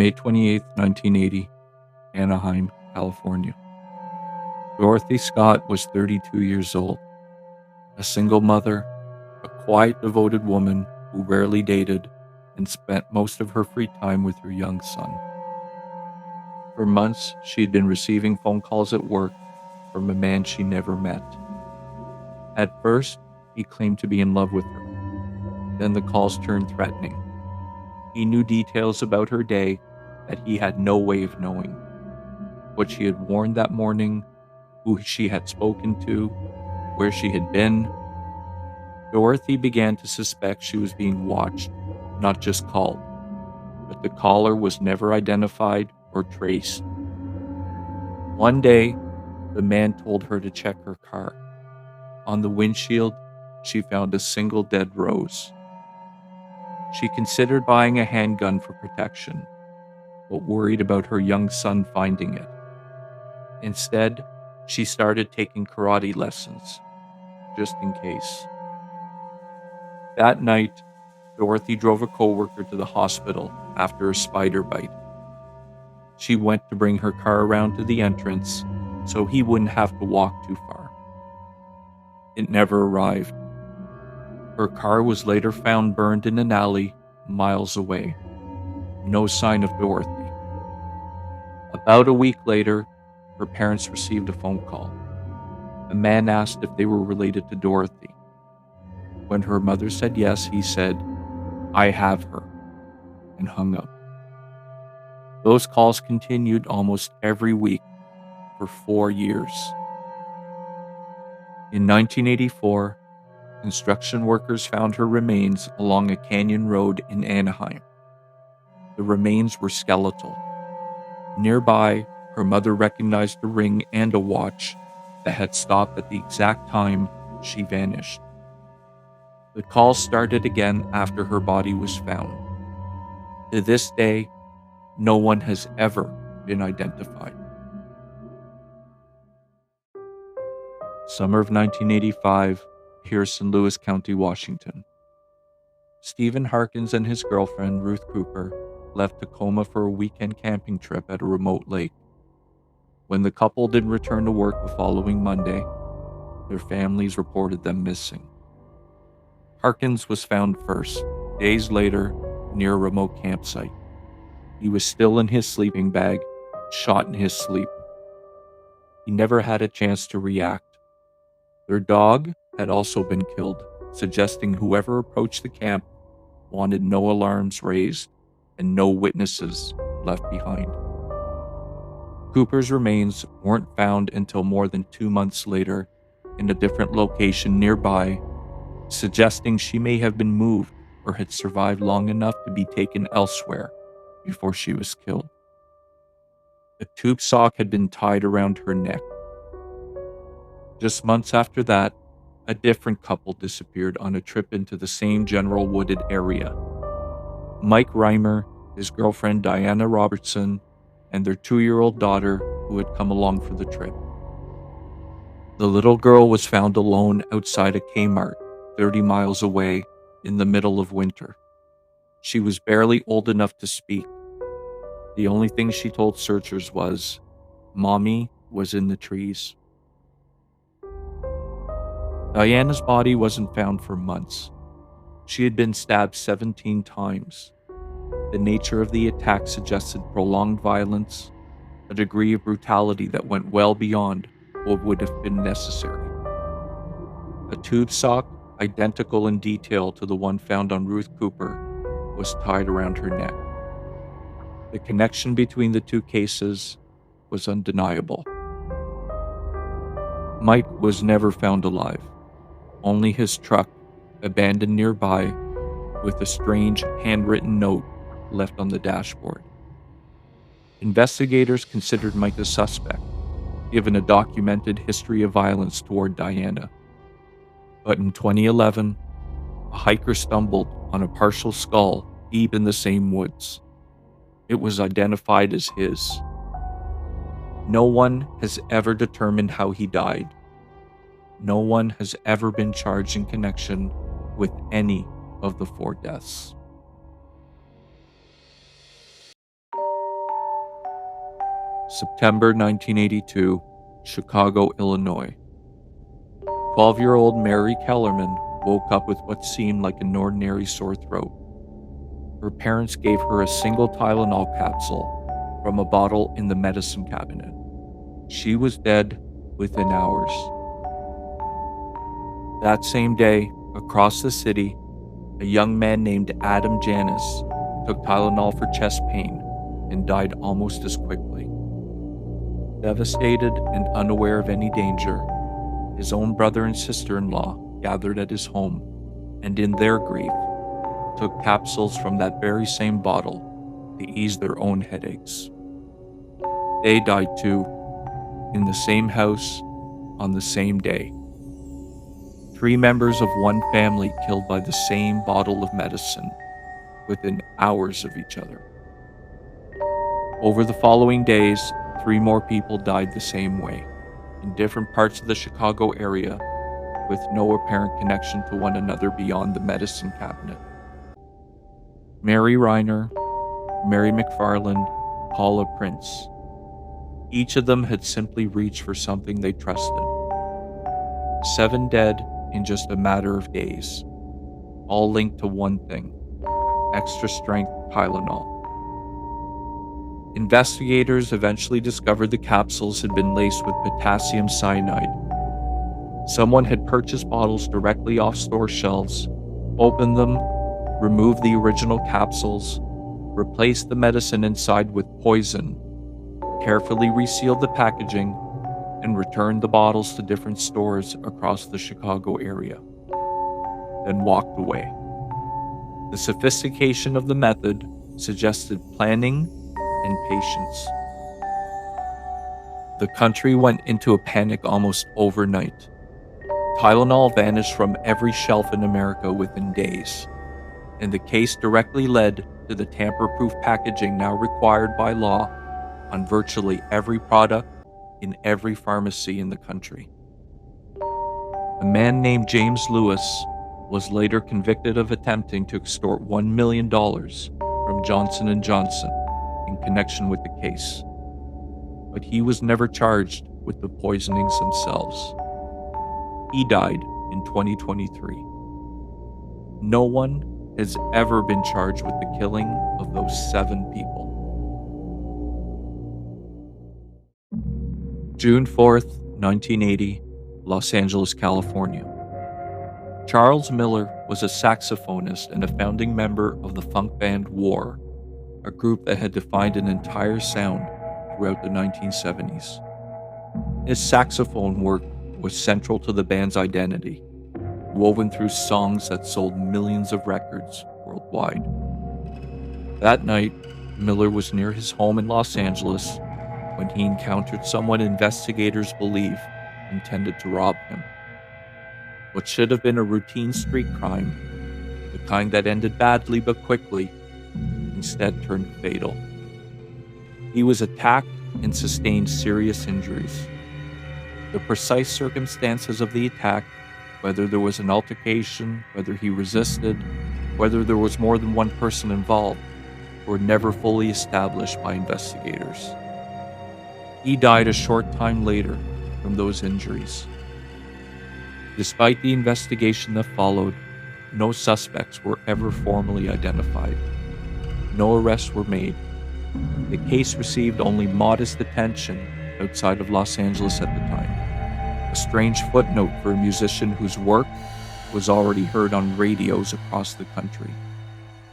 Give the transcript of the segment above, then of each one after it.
May 28, 1980, Anaheim, California. Dorothy Scott was 32 years old, a single mother, a quiet, devoted woman who rarely dated and spent most of her free time with her young son. For months, she had been receiving phone calls at work from a man she never met. At first, he claimed to be in love with her. Then the calls turned threatening. He knew details about her day that he had no way of knowing. What she had worn that morning, who she had spoken to, where she had been. Dorothy began to suspect she was being watched, not just called, but the caller was never identified or traced. One day, the man told her to check her car. On the windshield, she found a single dead rose. She considered buying a handgun for protection, but worried about her young son finding it. Instead, she started taking karate lessons, just in case. That night, Dorothy drove a coworker to the hospital after a spider bite. She went to bring her car around to the entrance so he wouldn't have to walk too far. It never arrived. Her car was later found burned in an alley miles away. No sign of Dorothy. About a week later, her parents received a phone call. A man asked if they were related to Dorothy. When her mother said yes, he said, "I have her," and hung up. Those calls continued almost every week for 4 years. In 1984, construction workers found her remains along a canyon road in Anaheim. The remains were skeletal. Nearby, her mother recognized a ring and a watch that had stopped at the exact time she vanished. The calls started again after her body was found. To this day, no one has ever been identified. Summer of 1985, Pierce in Lewis County, Washington. Stephen Harkins and his girlfriend, Ruth Cooper, left Tacoma for a weekend camping trip at a remote lake. When the couple didn't return to work the following Monday, their families reported them missing. Harkins was found first, days later, near a remote campsite. He was still in his sleeping bag, shot in his sleep. He never had a chance to react. Their dog had also been killed, suggesting whoever approached the camp wanted no alarms raised and no witnesses left behind. Cooper's remains weren't found until more than 2 months later in a different location nearby, suggesting she may have been moved or had survived long enough to be taken elsewhere before she was killed. A tube sock had been tied around her neck. Just months after that, a different couple disappeared on a trip into the same general wooded area. Mike Reimer, his girlfriend Diana Robertson, and their 2-year-old daughter who had come along for the trip. The little girl was found alone outside a Kmart 30 miles away in the middle of winter. She was barely old enough to speak. The only thing she told searchers was, "Mommy was in the trees." Diana's body wasn't found for months. She had been stabbed 17 times. The nature of the attack suggested prolonged violence, a degree of brutality that went well beyond what would have been necessary. A tube sock, identical in detail to the one found on Ruth Cooper, was tied around her neck. The connection between the two cases was undeniable. Mike was never found alive. Only his truck, abandoned nearby, with a strange handwritten note left on the dashboard. Investigators considered Mike a suspect, given a documented history of violence toward Diana. But in 2011, a hiker stumbled on a partial skull deep in the same woods. It was identified as his. No one has ever determined how he died. No one has ever been charged in connection with any of the 4 deaths. September 1982, Chicago, Illinois. 12-year-old Mary Kellerman woke up with what seemed like an ordinary sore throat. Her parents gave her a single Tylenol capsule from a bottle in the medicine cabinet. She was dead within hours. That same day, across the city, a young man named Adam Janis took Tylenol for chest pain and died almost as quickly. Devastated and unaware of any danger, his own brother and sister-in-law gathered at his home and, in their grief, took capsules from that very same bottle to ease their own headaches. They died too, in the same house, on the same day. 3 members of one family killed by the same bottle of medicine, within hours of each other. Over the following days, 3 more people died the same way, in different parts of the Chicago area, with no apparent connection to one another beyond the medicine cabinet. Mary Reiner, Mary McFarland, Paula Prince. Each of them had simply reached for something they trusted. 7 dead in just a matter of days, all linked to one thing: extra-strength Tylenol. Investigators eventually discovered the capsules had been laced with potassium cyanide. Someone had purchased bottles directly off store shelves, opened them, removed the original capsules, replaced the medicine inside with poison, carefully resealed the packaging, and returned the bottles to different stores across the Chicago area, then walked away. The sophistication of the method suggested planning and patience. The country went into a panic almost overnight. Tylenol vanished from every shelf in America within days, and the case directly led to the tamper-proof packaging now required by law on virtually every product in every pharmacy in the country. A man named James Lewis was later convicted of attempting to extort $1 million from Johnson & Johnson in connection with the case, but he was never charged with the poisonings themselves. He died in 2023. No one has ever been charged with the killing of those 7 people. June 4th, 1980, Los Angeles, California. Charles Miller was a saxophonist and a founding member of the funk band War, a group that had defined an entire sound throughout the 1970s. His saxophone work was central to the band's identity, woven through songs that sold millions of records worldwide. That night, Miller was near his home in Los Angeles when he encountered someone investigators believe intended to rob him. What should have been a routine street crime, the kind that ended badly but quickly, instead turned fatal. He was attacked and sustained serious injuries. The precise circumstances of the attack, whether there was an altercation, whether he resisted, whether there was more than one person involved, were never fully established by investigators. He died a short time later from those injuries. Despite the investigation that followed, no suspects were ever formally identified. No arrests were made. The case received only modest attention outside of Los Angeles at the time. A strange footnote for a musician whose work was already heard on radios across the country.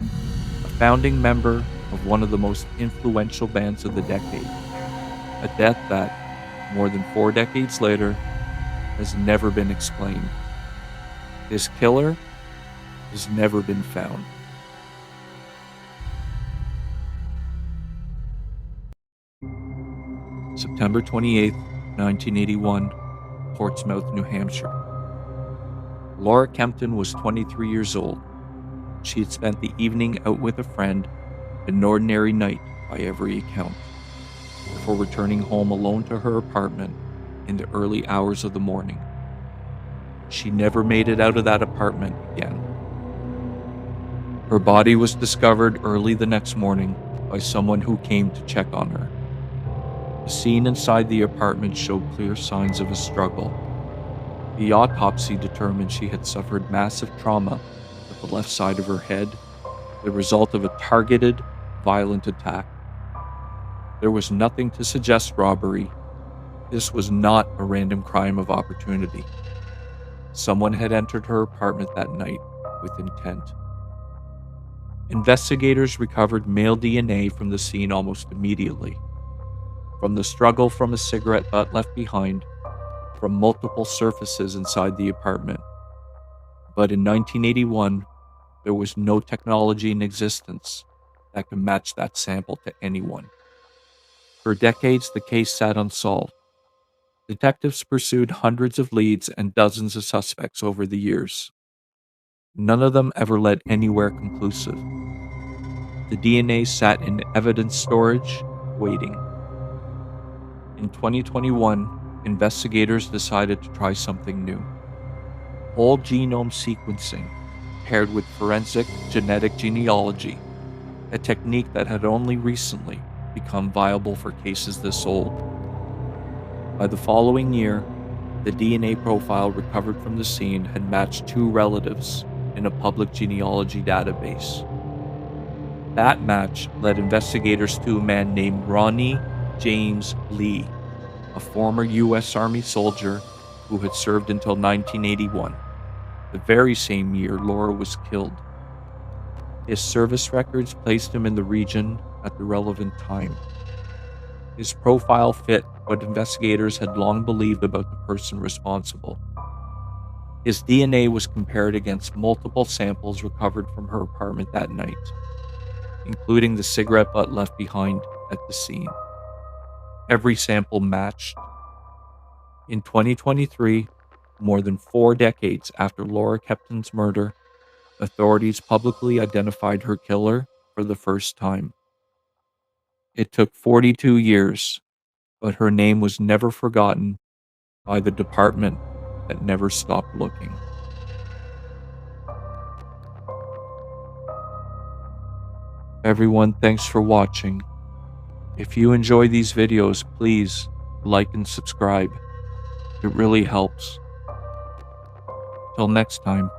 A founding member of one of the most influential bands of the decade. A death that, more than 4 decades later, has never been explained. This killer has never been found. September 28, 1981, Portsmouth, New Hampshire. Laura Kempton was 23 years old. She had spent the evening out with a friend, an ordinary night by every account, before returning home alone to her apartment in the early hours of the morning. She never made it out of that apartment again. Her body was discovered early the next morning by someone who came to check on her. The scene inside the apartment showed clear signs of a struggle. The autopsy determined she had suffered massive trauma to the left side of her head, the result of a targeted, violent attack. There was nothing to suggest robbery. This was not a random crime of opportunity. Someone had entered her apartment that night with intent. Investigators recovered male DNA from the scene almost immediately. From the struggle from a cigarette butt left behind, from multiple surfaces inside the apartment. But in 1981, there was no technology in existence that could match that sample to anyone. For decades, the case sat unsolved. Detectives pursued hundreds of leads and dozens of suspects over the years. None of them ever led anywhere conclusive. The DNA sat in evidence storage, waiting. In 2021, investigators decided to try something new. Whole genome sequencing, paired with forensic genetic genealogy, a technique that had only recently become viable for cases this old. By the following year, the DNA profile recovered from the scene had matched two relatives in a public genealogy database. That match led investigators to a man named Ronnie James Lee, a former U.S. Army soldier who had served until 1981, the very same year Laura was killed. His service records placed him in the region at the relevant time. His profile fit what investigators had long believed about the person responsible. His DNA was compared against multiple samples recovered from her apartment that night, including the cigarette butt left behind at the scene. Every sample matched. In 2023, more than 4 decades after Laura Kepton's murder, authorities publicly identified her killer for the first time. It took 42 years, but her name was never forgotten by the department that never stopped looking. Everyone, thanks for watching. If you enjoy these videos, please like and subscribe. It really helps. Till next time.